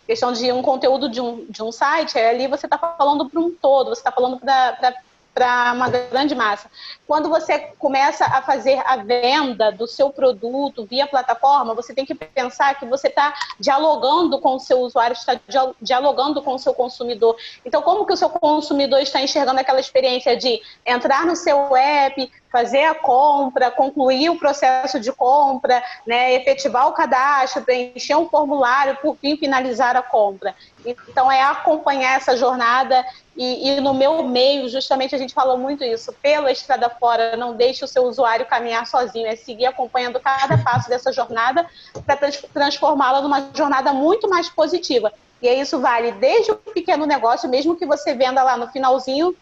Questão de um conteúdo de um site, ali você está falando para um todo, você está falando para uma grande massa. Quando você começa a fazer a venda do seu produto via plataforma, você tem que pensar que você está dialogando com o seu usuário, está dialogando com o seu consumidor. Então, como que o seu consumidor está enxergando aquela experiência de entrar no seu app, fazer a compra, concluir o processo de compra, né, efetivar o cadastro, preencher um formulário, por fim, finalizar a compra. Então, acompanhar essa jornada e no meu meio, justamente, a gente falou muito isso, pela estrada fora, não deixe o seu usuário caminhar sozinho, seguir acompanhando cada passo dessa jornada para transformá-la numa jornada muito mais positiva. E isso vale desde o pequeno negócio, mesmo que você venda lá no finalzinho,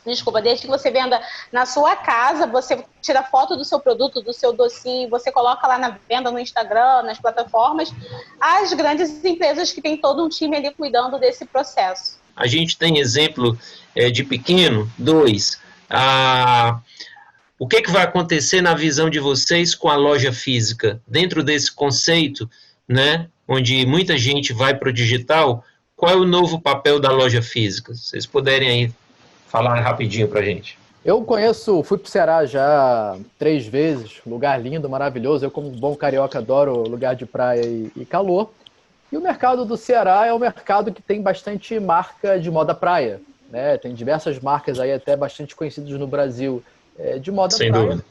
desde que você venda na sua casa, você tira foto do seu produto, do seu docinho, você coloca lá na venda no Instagram, nas plataformas, as grandes empresas que têm todo um time ali cuidando desse processo. A gente tem exemplo de pequeno. 2, o que vai acontecer na visão de vocês com a loja física? Dentro desse conceito, né, onde muita gente vai para o digital, qual é o novo papel da loja física? Vocês puderem aí falar rapidinho para a gente. Eu fui para o Ceará já 3 vezes, lugar lindo, maravilhoso. Eu, como bom carioca, adoro lugar de praia e calor. E o mercado do Ceará é um mercado que tem bastante marca de moda praia, né? Tem diversas marcas aí até bastante conhecidas no Brasil de moda Sem praia dúvida.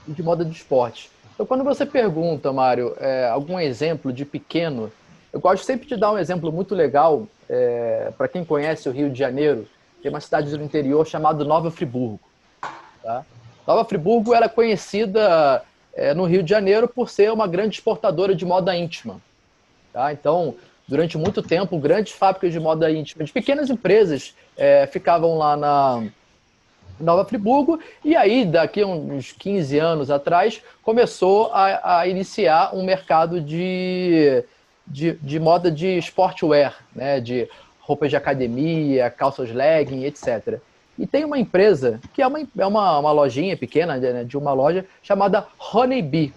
E de moda de esporte. Então, quando você pergunta, Mário, algum exemplo de pequeno, eu gosto sempre de dar um exemplo muito legal para quem conhece o Rio de Janeiro. Tem uma cidade do interior chamada Nova Friburgo. Tá? Nova Friburgo era conhecida no Rio de Janeiro por ser uma grande exportadora de moda íntima. Tá? Então, durante muito tempo, grandes fábricas de moda íntima, de pequenas empresas, ficavam lá na Nova Friburgo, e aí, daqui a uns 15 anos atrás, começou a iniciar um mercado de moda de sportwear, né? De roupas de academia, calças legging, etc. E tem uma empresa, que é uma lojinha pequena, né, de uma loja, chamada Honeybee.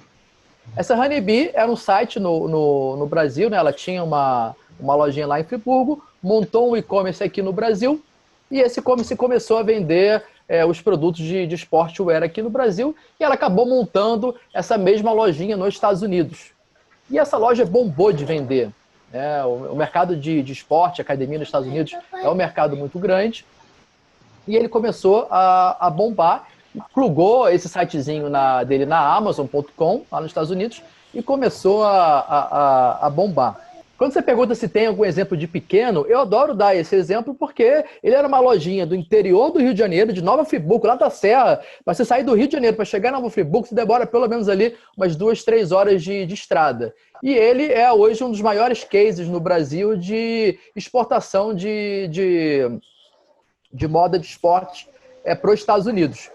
Essa Honeybee era um site no Brasil, né? Ela tinha uma lojinha lá em Friburgo, montou um e-commerce aqui no Brasil, e esse e-commerce começou a vender os produtos de sportwear aqui no Brasil, e ela acabou montando essa mesma lojinha nos Estados Unidos. E essa loja bombou de vender. O mercado de esporte, academia nos Estados Unidos, é um mercado muito grande, e ele começou a bombar, plugou esse sitezinho dele na Amazon.com, lá nos Estados Unidos, e começou a bombar. Quando você pergunta se tem algum exemplo de pequeno, eu adoro dar esse exemplo porque ele era uma lojinha do interior do Rio de Janeiro, de Nova Friburgo, lá da Serra. Para você sair do Rio de Janeiro para chegar em Nova Friburgo, você demora pelo menos ali umas 2-3 horas de estrada. E ele é hoje um dos maiores cases no Brasil de exportação de moda de esporte para os Estados Unidos.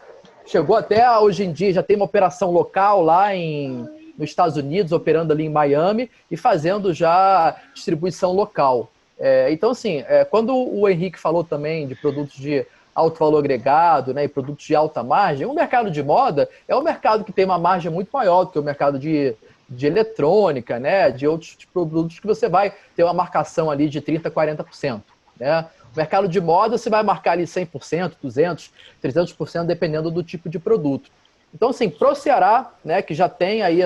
Chegou até hoje em dia, já tem uma operação local lá nos Estados Unidos, operando ali em Miami e fazendo já distribuição local. Então, assim, quando o Henrique falou também de produtos de alto valor agregado, né, e produtos de alta margem, o mercado de moda é um mercado que tem uma margem muito maior do que o mercado de eletrônica, né, de outros produtos que você vai ter uma marcação ali de 30%, 40%. Né? O mercado de moda você vai marcar ali 100%, 200%, 300%, dependendo do tipo de produto. Então, assim, para o Ceará, né, que já tem aí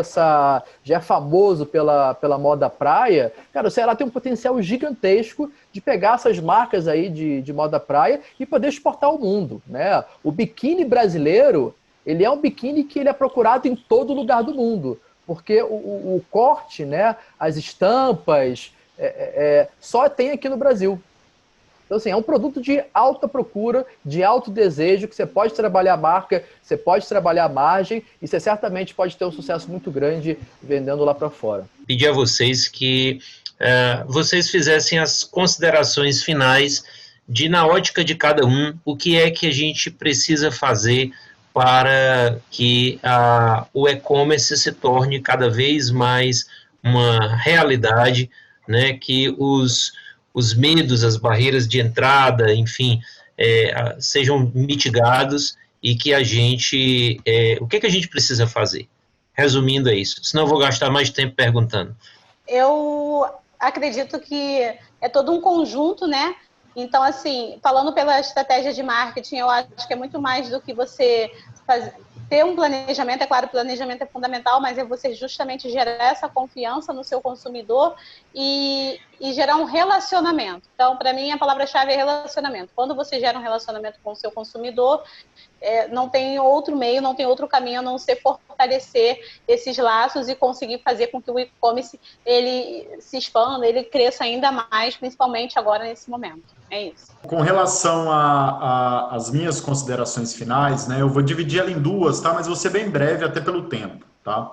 já é famoso pela moda praia, cara, o Ceará tem um potencial gigantesco de pegar essas marcas aí de moda praia e poder exportar ao mundo, né? O biquíni brasileiro, ele é um biquíni que ele é procurado em todo lugar do mundo, porque o corte, né, as estampas, só tem aqui no Brasil. Então, assim, é um produto de alta procura, de alto desejo, que você pode trabalhar a marca, você pode trabalhar a margem e você certamente pode ter um sucesso muito grande vendendo lá para fora. Pedir a vocês que vocês fizessem as considerações finais de, na ótica de cada um, o que é que a gente precisa fazer para que o e-commerce se torne cada vez mais uma realidade, né, que os medos, as barreiras de entrada, enfim, sejam mitigados e que a gente... o que é que a gente precisa fazer? Resumindo, é isso. Senão eu vou gastar mais tempo perguntando. Eu acredito que é todo um conjunto, né? Então, assim, falando pela estratégia de marketing, eu acho que é muito mais do que você ter um planejamento. É claro, o planejamento é fundamental, mas é você justamente gerar essa confiança no seu consumidor e gerar um relacionamento. Então, para mim, a palavra-chave é relacionamento. Quando você gera um relacionamento com o seu consumidor, não tem outro meio, não tem outro caminho a não ser fortalecer esses laços e conseguir fazer com que o e-commerce ele se expanda, ele cresça ainda mais, principalmente agora nesse momento. É isso. Com relação às minhas considerações finais, né, eu vou dividir ela em duas, tá? Mas vou ser bem breve, até pelo tempo, tá?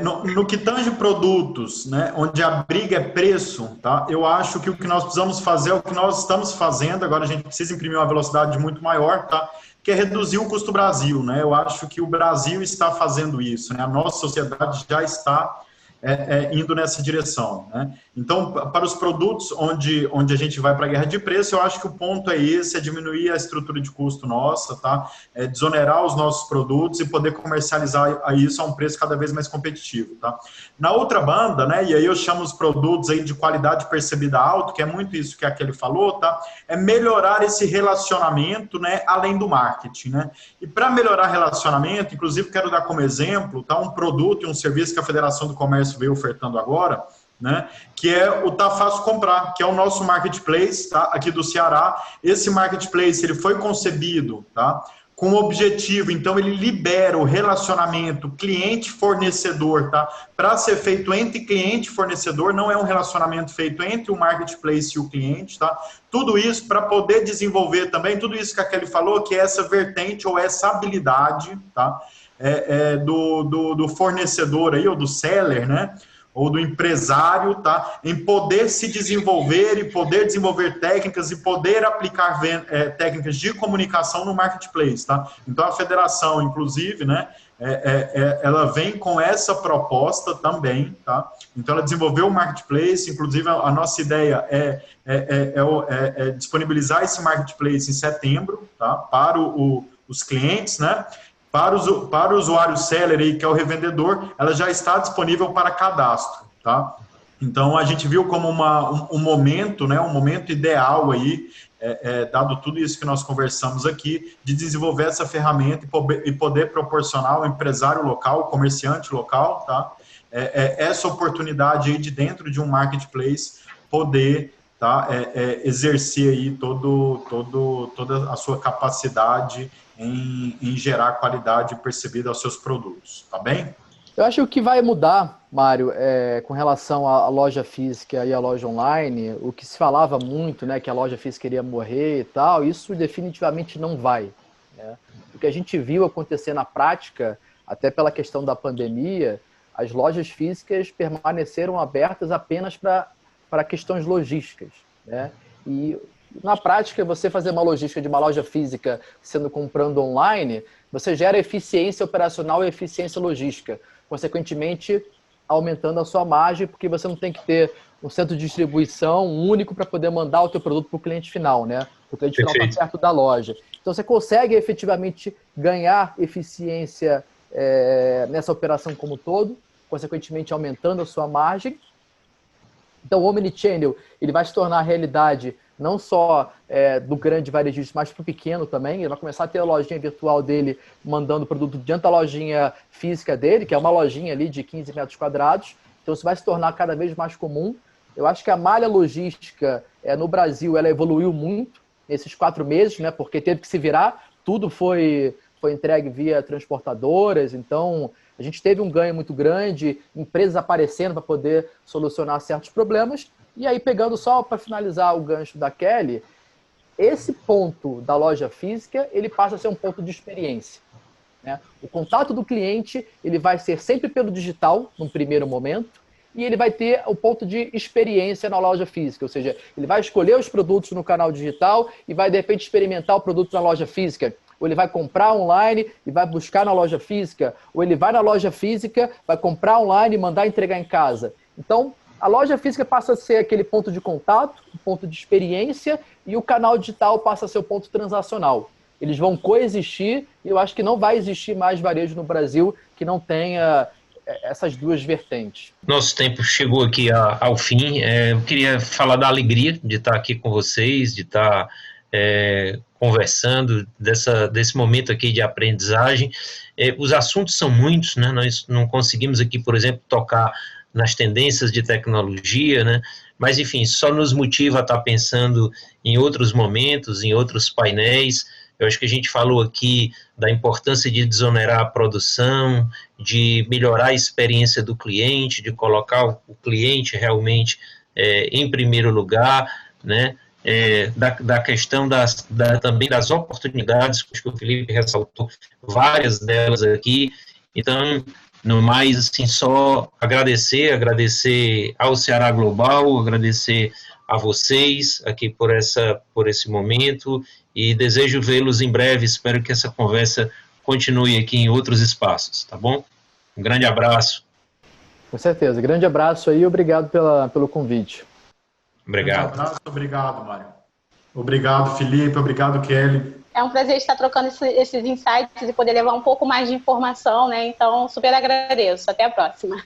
No que tange produtos, né, onde a briga é preço, tá? Eu acho que o que nós precisamos fazer é o que nós estamos fazendo. Agora a gente precisa imprimir uma velocidade muito maior, tá? Que é reduzir o custo Brasil, né? Eu acho que o Brasil está fazendo isso, né? A nossa sociedade já está indo nessa direção, né? Então, para os produtos onde a gente vai para a guerra de preço, eu acho que o ponto é esse, é diminuir a estrutura de custo nossa, tá? Desonerar os nossos produtos e poder comercializar isso a um preço cada vez mais competitivo, tá? Na outra banda, né, e aí eu chamo os produtos aí de qualidade percebida alto, que é muito isso que aquele falou, tá? É melhorar esse relacionamento, né, além do marketing, né? E para melhorar relacionamento, inclusive quero dar como exemplo, tá, um produto e um serviço que a Federação do Comércio veio ofertando agora, né, que é o Tá Fácil Comprar, que é o nosso marketplace, tá, aqui do Ceará. Esse marketplace ele foi concebido, tá, com o objetivo, então ele libera o relacionamento cliente-fornecedor, tá, para ser feito entre cliente e fornecedor, não é um relacionamento feito entre o marketplace e o cliente, tá. Tudo isso para poder desenvolver também, tudo isso que a Kelly falou, que é essa vertente ou essa habilidade, tá, do fornecedor aí, ou do seller, né, ou do empresário, tá, em poder se desenvolver e poder desenvolver técnicas e poder aplicar técnicas de comunicação no marketplace, tá. Então a federação, inclusive, né, ela vem com essa proposta também, tá. Então ela desenvolveu o marketplace, inclusive a nossa ideia é disponibilizar esse marketplace em setembro, tá, para os clientes, né. Para o usuário seller, aí, que é o revendedor, ela já está disponível para cadastro, tá? Então, a gente viu como um momento, né, um momento ideal aí, dado tudo isso que nós conversamos aqui, de desenvolver essa ferramenta e poder proporcionar ao empresário local, ao comerciante local, tá? Essa oportunidade aí de dentro de um marketplace poder, tá, exercer aí toda a sua capacidade em gerar qualidade percebida aos seus produtos, tá bem? Eu acho que o que vai mudar, Mário, com relação à loja física e à loja online, o que se falava muito, né, que a loja física iria morrer e tal, isso definitivamente não vai, né? O que a gente viu acontecer na prática, até pela questão da pandemia, as lojas físicas permaneceram abertas apenas para questões logísticas, né? E na prática, você fazer uma logística de uma loja física sendo comprando online, você gera eficiência operacional e eficiência logística, consequentemente aumentando a sua margem, porque você não tem que ter um centro de distribuição único para poder mandar o teu produto para o cliente final, né? O cliente final está perto da loja. Então você consegue efetivamente ganhar eficiência nessa operação como um todo, consequentemente aumentando a sua margem. Então o Omnichannel ele vai se tornar realidade não só do grande varejista, mas para o pequeno também. Ele vai começar a ter a lojinha virtual dele, mandando produto dentro da lojinha física dele, que é uma lojinha ali de 15 metros quadrados. Então isso vai se tornar cada vez mais comum. Eu acho que a malha logística no Brasil ela evoluiu muito nesses 4 meses, né? Porque teve que se virar, tudo foi entregue via transportadoras, então a gente teve um ganho muito grande, empresas aparecendo para poder solucionar certos problemas, E aí, pegando só para finalizar o gancho da Kelly, esse ponto da loja física, ele passa a ser um ponto de experiência, né? O contato do cliente, ele vai ser sempre pelo digital, num primeiro momento, e ele vai ter o ponto de experiência na loja física, ou seja, ele vai escolher os produtos no canal digital e vai, de repente, experimentar o produto na loja física. Ou ele vai comprar online e vai buscar na loja física, ou ele vai na loja física, vai comprar online e mandar entregar em casa. Então, a loja física passa a ser aquele ponto de contato, o ponto de experiência, e o canal digital passa a ser o ponto transacional. Eles vão coexistir e eu acho que não vai existir mais varejo no Brasil que não tenha essas duas vertentes. Nosso tempo chegou aqui ao fim. Eu queria falar da alegria de estar aqui com vocês, de estar conversando desse momento aqui de aprendizagem. Os assuntos são muitos, né? Nós não conseguimos aqui, por exemplo, tocar nas tendências de tecnologia, né? Mas, enfim, só nos motiva a estar pensando em outros momentos, em outros painéis. Eu acho que a gente falou aqui da importância de desonerar a produção, de melhorar a experiência do cliente, de colocar o cliente realmente em primeiro lugar, né? Da questão também das oportunidades, que o Felipe ressaltou várias delas aqui. Então, no mais, assim, só agradecer ao Ceará Global, agradecer a vocês aqui por esse momento e desejo vê-los em breve. Espero que essa conversa continue aqui em outros espaços, tá bom? Um grande abraço. Com certeza. Grande abraço aí e obrigado pelo convite. Obrigado. Um abraço, obrigado, Mário. Obrigado, Felipe. Obrigado, Kelly. É um prazer estar trocando esses insights e poder levar um pouco mais de informação, né? Então, super agradeço. Até a próxima.